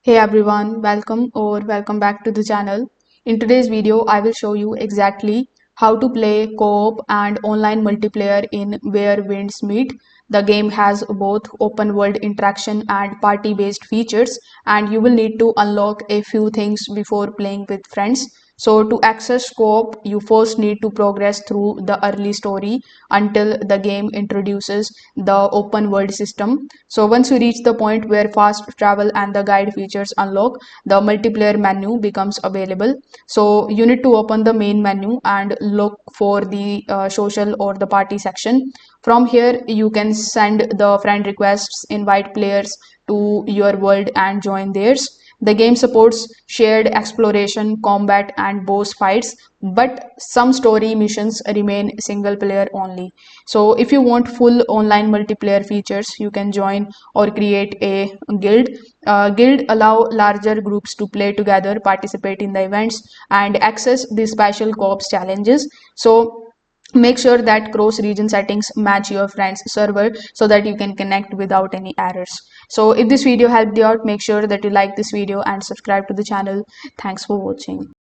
Hey everyone, welcome back to the channel. In today's video, I will show you exactly how to play co-op and online multiplayer in Where Winds Meet. The game has both open world interaction and party based features, and you will need to unlock a few things before playing with friends. So to access co-op, you first need to progress through the early story until the game introduces the open world system. So once you reach the point where fast travel and the guide features unlock, the multiplayer menu becomes available. So you need to open the main menu and look for the social or the party section. From here, you can send the friend requests, invite players to your world and join theirs. The game supports shared exploration, combat, and boss fights, but some story missions remain single player only. So, if you want full online multiplayer features, you can join or create a guild. Guild allow larger groups to play together, participate in the events, and access the special co-op challenges. So, make sure that cross region settings match your friend's server so that you can connect without any errors. So if this video helped you out, make sure that you like this video and subscribe to the channel. Thanks for watching.